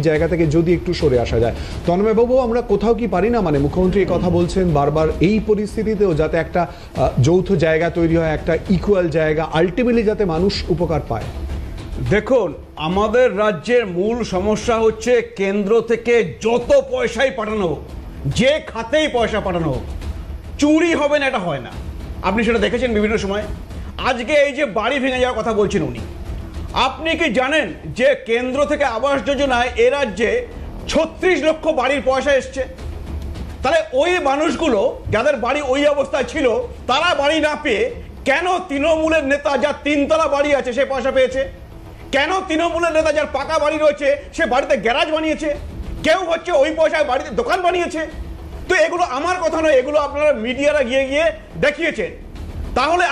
জায়গা থেকে যদি একটু সরে আসা যায়। তন্ময় বাবু, আমরা কোথাও কি পারি না, মানে মুখ্যমন্ত্রী এই কথা বলছেন বারবার, এই পরিস্থিতিতেও যাতে একটা যৌথ জায়গা তৈরি হয়, একটা ইকুয়াল জায়গা, আলটিমেটলি যাতে মানুষ উপকার পায়? দেখুন, আমাদের রাজ্যের মূল সমস্যা হচ্ছে কেন্দ্র থেকে যত পয়সাই পাঠানো হোক, যে খাতেই পয়সা পাঠানো হোক, চুরি হবে না, এটা হয় না। আপনি সেটা দেখেছেন বিভিন্ন সময়। আজকে এই যে বাড়ি ভেঙে যাওয়ার কথা বলছেন উনি, আপনি কি জানেন যে কেন্দ্র থেকে আবাস যোজনায় এ রাজ্যে 36 লক্ষ বাড়ির পয়সা এসছে? তাহলে ওই মানুষগুলো যাদের বাড়ি ওই অবস্থায় ছিল, তারা বাড়ি না পেয়ে কেন তৃণমূলের নেতা যার 3 তলা বাড়ি আছে সে পয়সা পেয়েছে? কেন তৃণমূলের নেতা যার পাকা বাড়ি রয়েছে সে বাড়িতে গ্যারাজ বানিয়েছে? কেউ হচ্ছে ওই পয়সায় বাড়িতে দোকান বানিয়েছে। তো এগুলো আমার কথা নয়, এগুলো আপনারা মিডিয়ারা গিয়ে গিয়ে দেখিয়েছেন। তাহলে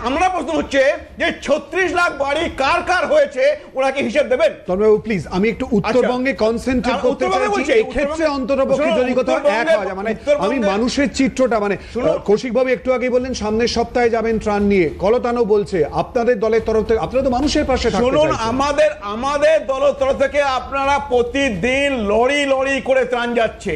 আমরা প্রশ্ন হচ্ছে যে 36 লাখ বাড়ি কার কার হয়েছে, ওনাকে হিসেব দেবেন? তন্ময়বাবু প্লিজ, আমি একটু উত্তরবঙ্গে কনসেন্ট্রেট করতে চাইছি। এই ক্ষেত্রে অন্ততপক্ষে যদি কোথাও এক হয়, মানে আমি মানুষের চিত্রটা, মানে কৌশিকবাবু একটু আগে বললেন সামনের সপ্তাহে যাবেন ত্রাণ নিয়ে, কলতানো বলছে আপনাদের দলের তরফ থেকে, আপনারা তো মানুষের পাশে থাকতে চাইছেন। শুনুন, আমাদের দলের তরফ থেকে আপনারা প্রতিদিন লরি লরি করে ত্রাণ যাচ্ছে।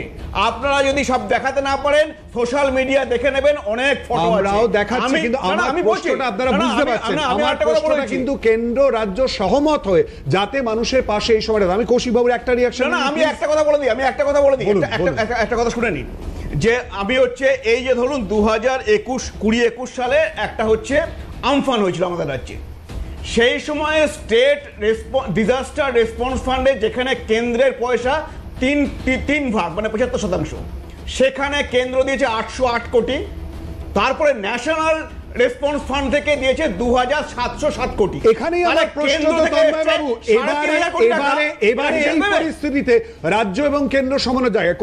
আপনারা যদি সব দেখাতে না পারেন, সোশ্যাল মিডিয়া দেখে নেবেন, অনেক ফটো আছে। আমরাও দেখাচ্ছি, কিন্তু আমার প্রশ্নটা আপনারা বুঝতে পারছেন, আমার প্রশ্নটা কিন্তু কেন্দ্র রাজ্য সহমত হয়ে যাতে মানুষের পাশে এই সময়টা। আমি কৌশিকবাবুর একটা রিঅ্যাকশন, আমি একটা কথা বলে দিই, একটা কথা শুনে নিন। যে আমি হচ্ছে এই যে ধরুন 2020-21 সালে একটা হচ্ছে আমফান হয়েছিল আমাদের রাজ্যে। সেই সময়ে স্টেট ডিজাস্টার রেসপন্স ফান্ডে যেখানে কেন্দ্রের পয়সা তিন ভাগ, মানে 75%, সেখানে কেন্দ্র দিয়েছে 808 কোটি। তারপরে ন্যাশনাল রেসপন্স ফান্ড থেকে দিয়েছে 2707 কোটি। এখানেই আমার প্রশ্ন, তো তন্ময়বাবু, এবারে এই পরিস্থিতিতে রাজ্য এবং কেন্দ্র সমানো জায়গায়